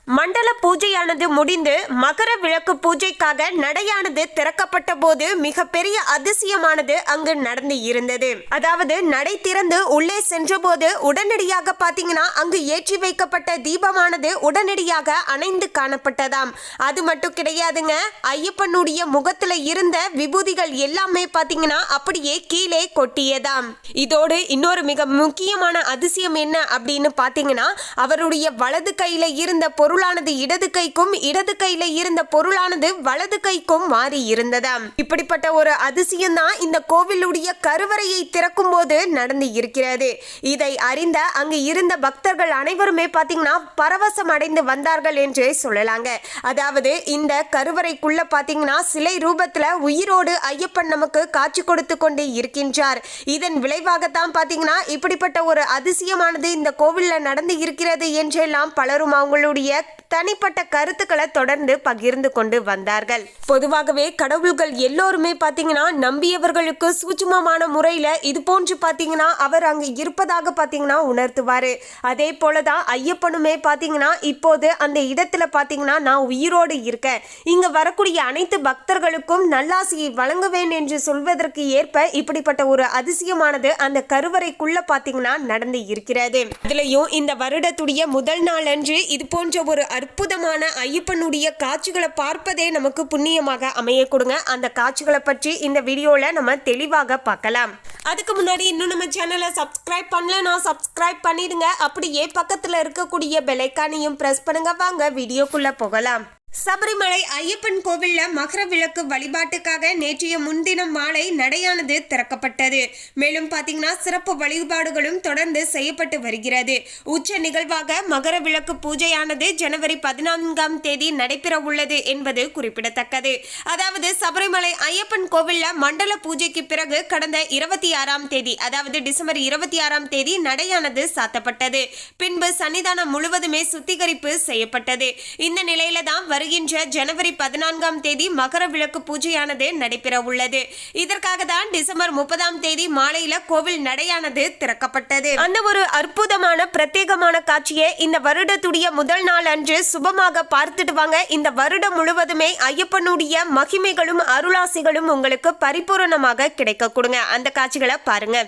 மண்டல பூஜையானது முடிந்து மகர விளக்கு பூஜைக்காக நடையானது திறக்கப்பட்ட போது மிகப்பெரிய அதிசயமானது அங்கு நடந்து இருந்தது. அதாவது நடை திறந்து உள்ளே சென்ற போது உடனடியாக பாத்தீங்கன்னா அங்கு ஏற்றி வைக்கப்பட்ட தீபமானது உடனடியாக அணைந்து காணப்பட்டதாம். அது மட்டும் கிடையாதுங்க, ஐயப்பனுடைய முகத்துல இருந்த விபூதிகள் எல்லாமே பாத்தீங்கன்னா அப்படியே கீழே கொட்டியதாம். இதோடு இன்னொரு மிக முக்கியமான அதிசயம் என்ன அப்படின்னு பாத்தீங்கன்னா, அவருடைய வலது கையில இருந்த பொருளானது இடது கைக்கும், இடது கையில இருந்த பொருளானது வலது கைக்கும் மாறி இருந்ததாம். இப்படிப்பட்ட ஒரு அதிசயம் தான் இந்த கோவிலுடைய கருவறையை திறக்கும் போது நடந்து இருக்கிறது. இதை அறிந்த அங்கு இருந்த பக்தர்கள் அனைவருமே பாத்தீங்கன்னா பரவசம் அடைந்து வந்தார்கள் என்று சொல்லலாங்க. அதாவது இந்த கருவறைக்குள்ள பாத்தீங்கன்னா சிலை ரூபத்துல உயிரோடு ஐயப்பன் நமக்கு காட்சி கொடுத்து கொண்டு இருக்கின்றார். இதன் விளைவாகத்தான் பாத்தீங்கன்னா இப்படிப்பட்ட ஒரு அதிசயமானது இந்த கோவில்ல நடந்து இருக்கிறது என்றெல்லாம் பலரும் அவங்களுடைய தனிப்பட்ட கருத்துக்களை தொடர்ந்து பகிர்ந்து கொண்டு வந்தார்கள். பொதுவாகவே கடவுள்கள் எல்லோருமே பாத்தீங்கன்னா நம்பியவர்களுக்கு சூட்சுமமான முறையில இது போன்று பாத்தீங்கன்னா அவர் அங்கு இருப்பதாக பாத்தீங்கன்னா உணர்த்துவாரு. அதே போலதான் ஐயப்பனுமே பாத்தீங்கன்னா இப்போது அந்த இடத்துல பாத்தீங்கன்னா நான் உயிரோடு இருக்கேன், இங்க வரக்கூடிய அனைத்து பக்தர்களுக்கும் நல்லாசியை வழங்குவேன் என்று சொல்வதற்கு ஏற்ப இப்படிப்பட்ட ஒரு அதிசயமானது அந்த கருவறைக்குள்ள பாத்தீங்கன்னா நடந்து இருக்கிறது. இதுலயும் இந்த வருடத்துடைய முதல் நாள் அன்று இது போன்ற ஒரு அற்புதமான ஐயப்பனுடைய காட்சிகளை பார்ப்பதே நமக்கு புண்ணியமாக அமைய கொடுங்க. அந்த காட்சிகளை பற்றி இந்த வீடியோல நம்ம தெளிவாக பார்க்கலாம். அதுக்கு முன்னாடி இன்னும் நம்ம சேனலை சப்ஸ்கிரைப் பண்ணலனா சப்ஸ்கிரைப் பண்ணிடுங்க. அப்படியே பக்கத்துல இருக்கக்கூடிய பெல் ஐகானையும் பிரஸ் பண்ணுங்க. வாங்க வீடியோக்குள்ள போகலாம். சபரிமலை ஐயப்பன் கோவில்ல மகர விளக்கு வழிபாட்டுக்காக நேற்றைய முன்தினம் மாலை நடையானது திறக்கப்பட்டது. மேலும் பாத்தீங்கன்னா சிறப்பு வழிபாடுகளும் தொடர்ந்து செய்யப்பட்டு வருகிறது. உச்ச நிகழ்வாக மகர விளக்கு பூஜையானது ஜனவரி 14ஆம் தேதி நடைபெற உள்ளது என்பது குறிப்பிடத்தக்கது. அதாவது சபரிமலை ஐயப்பன் கோவில்ல மண்டல பூஜைக்கு பிறகு கடந்த 26ஆம் தேதி அதாவது டிசம்பர் 26ஆம் தேதி நடையானது சாத்தப்பட்டது. பின்பு சன்னிதானம் முழுவதுமே சுத்திகரிப்பு செய்யப்பட்டது. இந்த நிலையில தான் வருகின்ற ஜனவரி 14ஆம் தேதி மகர விளக்கு பூஜையானது நடைபெற உள்ளது. இதற்காக தான் டிசம்பர் 30ஆம் தேதி மாலையில கோவில் நடையானது திறக்கப்பட்டது. அந்த ஒரு அற்புதமான பிரத்யேகமான காட்சியை இந்த வருடத்துடைய முதல் நாள் அன்று சுபமாக பார்த்துட்டு வாங்க. இந்த வருடம் முழுவதுமே ஐயப்பனுடைய மகிமைகளும் அருளாசிகளும் உங்களுக்கு பரிபூரணமாக கிடைக்க கொடுங்க. அந்த காட்சிகளை பாருங்க.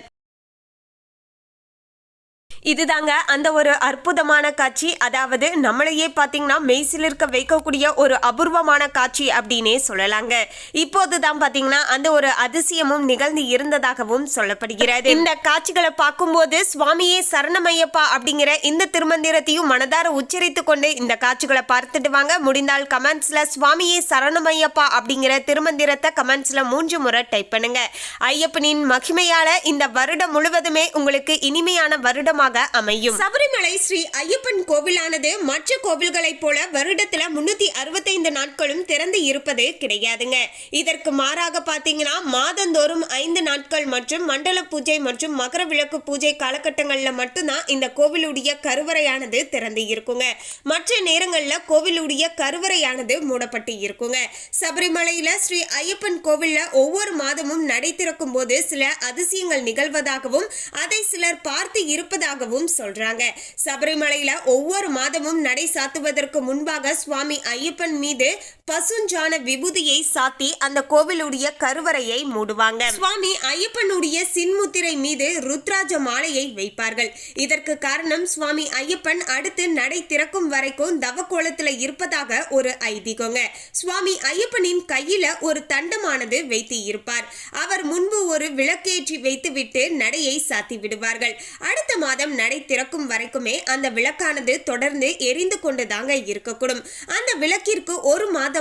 இதுதாங்க அந்த ஒரு அற்புதமான காட்சி. அதாவது நம்மளையே பாத்தீங்கன்னா மெய்சிலிருக்க வைக்கக்கூடிய ஒரு அபூர்வமான காட்சி அப்படின்னே சொல்லலாங்க. இப்போதுதான் பாத்தீங்கன்னா அந்த ஒரு அதிசயமும் நிகழ்ந்து இருந்ததாகவும் சொல்லப்படுகிறது. இந்த காட்சிகளை பார்க்கும்போது சுவாமியே சரணமையப்பா அப்படிங்கிற இந்த திருமந்திரத்தையும் மனதார உச்சரித்து கொண்டு இந்த காட்சிகளை பார்த்துட்டு வாங்க. முடிந்தால் கமெண்ட்ஸ்ல சுவாமியே சரணமையப்பா அப்படிங்கிற திருமந்திரத்தை கமெண்ட்ஸ்ல 3 முறை டைப் பண்ணுங்க. ஐயப்பனின் மகிமையால இந்த வருடம் முழுவதுமே உங்களுக்கு இனிமையான வருடமாக அமையும். சபரிமலை ஸ்ரீ ஐயப்பன் கோவிலானது மற்ற கோவில்களை போல வருடத்துல 365 நாட்களும் திறந்து இருப்பது கிடையாதுங்க. இதற்கு மாறாக பாத்தீங்கன்னா மாதந்தோறும் 5 நாட்கள் மற்றும் மண்டல பூஜை மற்றும் மகர விளக்கு பூஜை காலகட்டங்கள்ல மட்டும்தான் இந்த கோவிலுடைய கருவறையானது திறந்து இருக்குங்க. மற்ற நேரங்கள்ல கோவிலுடைய கருவறையானது மூடப்பட்டு இருக்குங்க. சபரிமலையில ஸ்ரீ ஐயப்பன் கோவில்ல ஒவ்வொரு மாதமும் நடை திறக்கும் போது சில அதிசயங்கள் நிகழ்வதாகவும் அதை சிலர் பார்த்து இருப்பதாக சொல்றாங்க. சபரிமலையில ஒவ்வொரு மாதமும் நடை சாத்துவதற்கு முன்பாக சுவாமி ஐயப்பன் மீது பசுஞ்சான விபூதியை சாத்தி அந்த கோவிலுடைய கருவறையை மூடுவாங்க. சுவாமி ஐயப்பனுடைய சின்முத்திரை மீது ருத்ராஜ மாலையை வைப்பார்கள். இதற்கு காரணம் சுவாமி ஐயப்பன் அடுத்து நடை திறக்கும் வரைக்கும் தவக்கோலத்துல இருப்பதாக ஒரு ஐதீகங்க. சுவாமி ஐயப்பனின் கையில ஒரு தண்டமானது வைத்து இருப்பார். அவர் முன்பு ஒரு விளக்கேற்றி வைத்துவிட்டு நடையை சாத்தி விடுவார்கள். அடுத்த மாதம் நடை திறக்கும் வரைக்குமே அந்த விளக்கானது தொடர்ந்து எரிந்து கொண்டுதாங்க இருக்கக்கூடும். அந்த விளக்கிற்கு ஒரு மாதமாக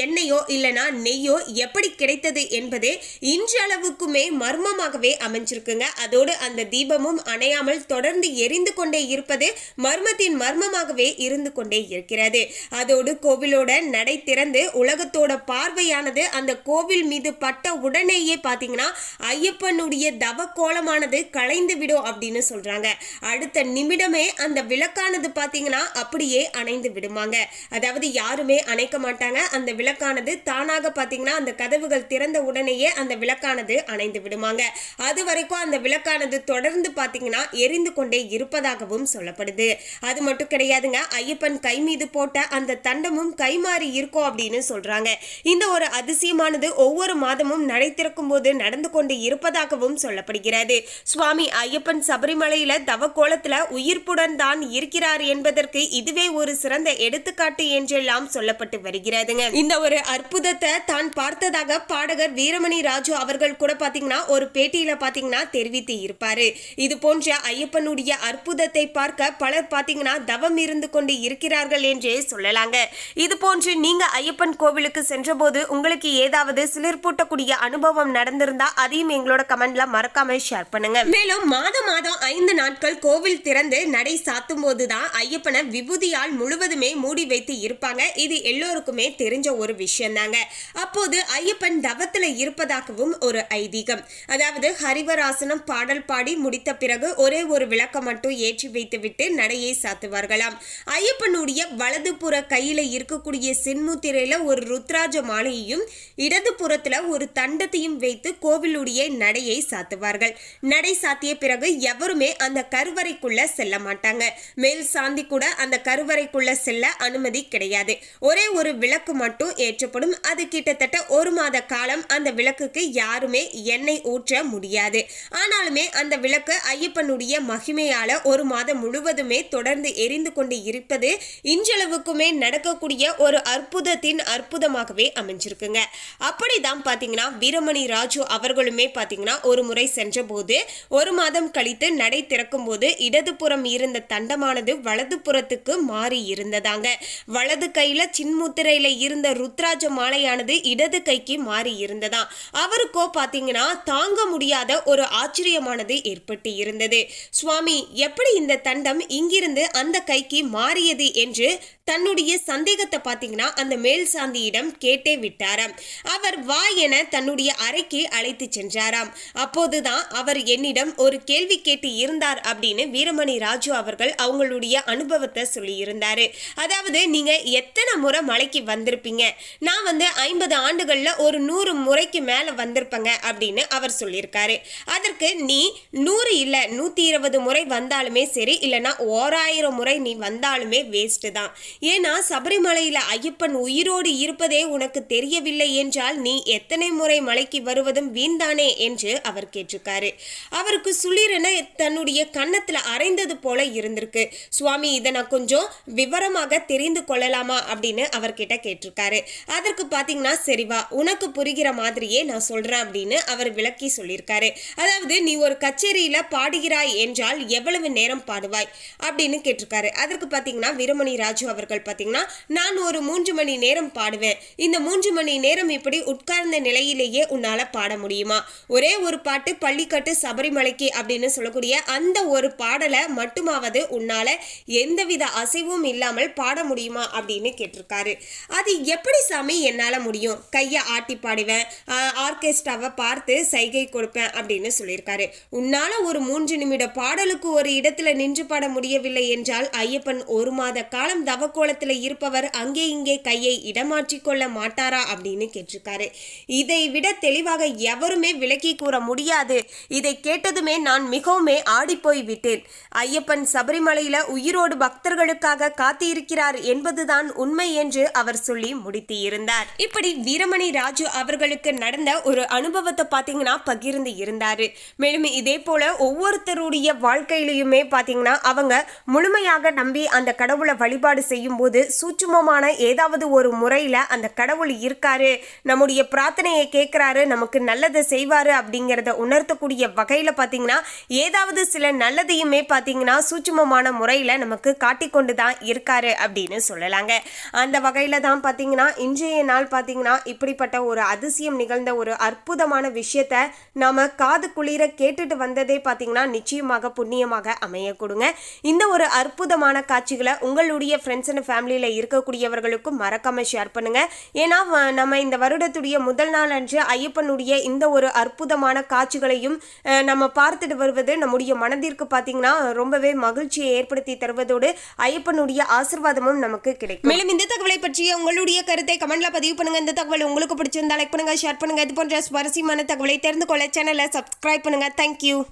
எண்ணெயோ இல்லனா நெய்யோ எப்படி கிடைத்தது என்பது இன்றளவுக்குமே மர்மமாகவே அமைஞ்சிருக்குங்க. அதோடு அந்த தீபமும் அணையாமல் தொடர்ந்து எரிந்து கொண்டே இருப்பது மர்மத்தின் மர்மமாகவே இருந்து கொண்டே இருக்கிறது. அதோடு கோவிலோட நடை திறந்து உலகத்தோட பார்வையானது அந்த கோவில் மீது பட்ட உடனேயே பாத்தீங்கன்னா ஐயப்பனுடைய தவ கோலமானது கலைந்து விடும் அப்படின்னு சொல்றாங்க. அடுத்த நிமிடமே அந்த விளக்கானது பாத்தீங்கன்னா அப்படியே அணைந்து விடுமாங்க. அதாவது யாருமே அணைக்க மாட்டாங்க. அந்த விளக்கானது தானாக பாத்தீங்கன்னா அந்த கதவுகள் திறந்த உடனேயே அந்த விளக்கானது அணைந்து விடுமாங்க. அது வரைக்கும் அந்த விளக்கானது தொடர்ந்து பாத்தீங்கன்னா எரிந்து கொண்டே இருப்பதாகவும் சொல்லப்படுது. அது மட்டும் கிடையாதுங்க, ஐயப்பன் கை மீது போட்ட அந்த தண்டமும் கைமாறி இருக்கும் அப்படின்னு சொல்றாங்க. இந்த ஒரு அதிசயமானது ஒவ்வொரு மாதமும் நடை திறக்கும் போது நடந்து கொண்டு இருப்பதாகவும் சொல்லப்படுகிறது. சுவாமி ஐயப்பன் சபரிமலையில தவக்கோலத்துல உயிர்ப்புடன் தான் இருக்கிறார் என்பதற்கு இதுவே ஒரு சிறந்த எடுத்துக்காட்டு என்றெல்லாம் சொல்லப்பட்டு வருகிறதுங்க. இந்த ஒரு அற்புதத்தை தான் பார்த்ததாக பாடகர் வீரமணி ராஜு அவர்கள் கூட பாத்தீங்கன்னா ஒரு பேட்டியில பாத்தீங்கன்னா தெரிவித்து இருப்பாரு. இது போன்ற ஐயப்பனுடைய அற்புதத்தை பார்க்க பலர் பாத்தீங்கன்னா தவம் இருந்து கொண்டு இருக்கிறார்கள் என்றே சொல்லலாங்க. இது போன்று நீங்க ஐயப்பன் கோவிலுக்கு சென்ற போது உங்களுக்கு ஏதாவது சிலிர்ப்பூட்டக்கூடிய அனுபவம் நடந்திருந்தா அதையும் எங்களோட கமெண்ட்ல மறக்காம ஷேர் பண்ணுங்க. மேலும் மாதம் 5 நாட்கள் கோவில் திறந்து நடை சாத்தும் போதுதான் ஐயப்பனை விபூதியால் முழுவதுமே மூடி வைத்து இருப்பாங்க. இது எல்லோருக்குமே தெரிஞ்ச ஒரு விஷயம் தாங்க. அப்போது ஐயப்பன் தவத்துல இருப்பதாகவும் ஒரு ஐதீகம். அதாவது ஹரிவராசனம் பாடல் பாடி முடித்த பிறகு ஒரே ஒரு விளக்கம் மட்டும் ஏற்றி வைத்து விட்டு நடையை சாத்துவார்களாம். ஐயப்பனுடைய வலது புற கையில இருக்கக்கூடிய சின்முத்திரையில ஒரு ருத்ராஜ மாலையையும் இடது புறத்துல ஒரு தண்டத்தையும் வைத்து கோவிலுடைய நடையை சாத்துவார்கள். நடை சாத்திய பிறகு எவருமே அந்த கருவறைக்குள்ள செல்ல மாட்டாங்க. மேல் சாந்தி கூட அந்த கருவறைக்குள்ள செல்ல அனுமதி கிடையாது. ஒரே ஒரு விளக்கு மட்டும் ஏற்றப்படும். அது கிட்டத்தட்ட 1 மாத காலம் அந்த விளக்குக்கு யாருமே எண்ணெய் ஊற்ற முடியாது. ஆனாலுமே அந்த விளக்கு ஐயப்பனுடைய மகிமையால 1 மாதம் முழுவதுமே தொடர்ந்து எரிந்து கொண்டு இருப்பது இன்றளவுக்குமே நடக்கக்கூடிய ஒரு அற்புதத்தின் அற்புதமாகவே அமைஞ்சிருக்குங்க. அப்படிதான் பாத்தீங்கன்னா வீரமணி ராஜு அவர்களுமே பாத்தீங்கன்னா ஒரு முறை சென்ற போது 1 மாதம் கழித்து நடை திறக்கும் போது இடதுபுறம் இருந்த தண்டமானது வலது புறத்துக்கு மாறி இருந்ததாங்க. வலது கையில சின்முத்திரையில இருந்த ருத்ராஜ மாலையானது இடது கைக்கு மாறி இருந்ததாம். அவருக்கோ பாத்தீங்கன்னா தாங்க முடியாத ஒரு ஆச்சரியமானது ஏற்பட்டு இருந்தது. சுவாமி எப்படி இந்த தண்டம் இங்கிருந்து அந்த கைக்கு மாறியது என்று தன்னுடைய சந்தேகத்தை பாத்தீங்கன்னா அந்த மேல் சாந்தியிடம் கேட்டே விட்டாராம். அவர் வா என தன்னுடைய அறைக்கு அழைத்து சென்றாராம். அப்போதுதான் அவர் என்னிடம் ஒரு கேள்வி கேட்டு இருந்தார் அப்படின்னு வீரமணி ராஜு அவர்கள் அவங்களுடைய அனுபவத்தை சொல்லி இருந்தாரு. அதாவது நீங்க எத்தனை முறை மலைக்கு வந்திருப்பீங்க? நான் 50 ஆண்டுகள்ல ஒரு 100 முறைக்கு மேல வந்திருப்பேங்க அப்படின்னு அவர் சொல்லியிருக்காரு. அதற்கு நீ 100 இல்ல 120 முறை வந்தாலுமே சரி, இல்லைன்னா 1000 முறை நீ வந்தாலுமே வேஸ்ட் தான். ஏன்னா சபரிமலையில ஐயப்பன் உயிரோடு இருப்பதே உனக்கு தெரியவில்லை என்றால் நீ எத்தனை முறை மலைக்கு வருவதும் வீண்தானே என்று அவர் கேட்டிருக்காரு. அவருக்கு சுளிரென தன்னுடைய கன்னத்துல அரைந்தது போல இருந்திருக்கு. சுவாமி இதை நான் கொஞ்சம் விவரமாக தெரிந்து கொள்ளலாமா அப்படின்னு அவர்கிட்ட கேட்டிருக்காரு. அதற்கு பாத்தீங்கன்னா சரிவா உனக்கு புரிகிற மாதிரியே நான் சொல்றேன் அப்படின்னு அவர் விளக்கி சொல்லியிருக்காரு. அதாவது நீ ஒரு கச்சேரியில பாடுகிறாய் என்றால் எவ்வளவு நேரம் பாடுவாய் அப்படின்னு கேட்டிருக்காரு. அதற்கு பாத்தீங்கன்னா வீரமணி ராஜு அவர்கள் பாத்தீங்கன்னா நான் ஒரு 3 மணி நேரம் பாடுவேன். இந்த 3 மணி நேரம் இப்படி உட்கார்ந்த நிலையிலேயே உன்னால பாட முடியுமா? ஒரே ஒரு பாட்டு பள்ளிக்கட்டு சபரிமலைக்கு அப்படின்னு சொல்லக்கூடிய அந்த ஒரு பாடலை மட்டுமாவது உன்னால எந்தவித அசைவும் இல்லாமல் பாட முடியுமா அப்படின்னு கேட்டிருக்காரு. அது எப்படி சாமி என்னால முடியும்? கையை ஆட்டி பாடுவேன், ஆர்கெஸ்ட்ராவை பார்த்து சைகை கொடுப்பேன் அப்படின்னு சொல்லியிருக்காரு. உன்னால ஒரு 3 நிமிட பாடலுக்கு ஒரு இடத்துல நின்று பாட முடியவில்லை என்றால் ஐயப்பன் 1 மாத காலம் தவக்கோலத்துல இருப்பவர் அங்கே இங்கே கையை இடமாற்றி கொள்ள மாட்டாரா அப்படின்னு கேட்டிருக்காரு. இதை விட தெளிவாக எவருமே விளக்கி கூற முடியாது. இதை கேட்டதுமே நான் மிகவும் ஆடிப்போய் விட்டேன். ஐயப்பன் சபரிமலையில உயிரோடு பக்தர்களுக்காக காத்திருக்கிறார் என்பதுதான் உண்மை என்று அவர் சொல்லி முடித்து இருந்தார். இப்படி வீரமணி ராஜு அவர்களுக்கு நடந்த ஒரு அனுபவத்தை பாத்தீங்கன்னா பகிர்ந்து இருந்தாரு. மேலும் இதே போல ஒவ்வொருத்தருடைய வாழ்க்கையிலுமே பாத்தீங்கன்னா அவங்க முழுமையாக நம்பி அந்த கடவுளை வழிபாடு செய்யும் போது சூட்சுமமான ஏதாவது ஒரு முறையில அந்த கடவுள் இருக்காரு, நம்முடைய பிரார்த்தனையை கேட்கிறாரு, நமக்கு நல்லதை செய்வாரு அப்படிங்கிறத உணர்த்தக்கூடிய வகையில பாத்தீங்கன்னா ஏதாவது சில நல்லதையுமே பாத்தீங்கன்னா சூட்சுமமான முறையில நமக்கு காட்டிக்கொண்டு தான் இருக்காரு அப்படின்னு சொல்லலாங்க. அந்த வகையில தான் பாத்தீங்கன்னா இன்றைய நாள் பாத்தீங்கன்னா இப்படிப்பட்ட ஒரு அதிசயம் நிகழ்ந்த ஒரு அற்புதமான விஷயத்த நாம காது குளிர கேட்டுட்டு வந்ததே பாத்தீங்கன்னா நிச்சயமாக புண்ணியமாக அமைய கொடுங்க. இந்த ஒரு அற்புதமான காட்சிகளை உங்களுடைய ஃப்ரெண்ட்ஸ் அண்ட் ஃபேமிலியில இருக்கக்கூடியவர்களுக்கும் மறக்காம ஷேர் பண்ணுங்க. ஏன்னா நம்ம இந்த வருடத்துடைய முதல் நாள் அன்று ஐயப்பனுடைய இந்த ஒரு அற்புதமான காட்சிகளையும் நம்ம பார்த்துட்டு வருவது நம்முடைய மனதில் மனதிற்கு பாத்தீங்கன்னா ரொம்பவே மகிழ்ச்சியை ஏற்படுத்தி தருவதோடு ஐயப்பனுடைய ஆசீர்வாதமும் நமக்கு கிடைக்கும். மேலும் இந்த தகவலை பற்றிய உங்களுடைய கருத்தை கமெண்ட்ல பதிவு பண்ணுங்க. இந்த தகவல் உங்களுக்கு பிடிச்சிருந்தா லைக் பண்ணுங்க, ஷேர் பண்ணுங்க. இது போன்ற சுவாரஸ்யமான தகவலை தெரிந்து கொள்ள சேனலை சப்ஸ்கிரைப் பண்ணுங்க. தேங்க்யூ.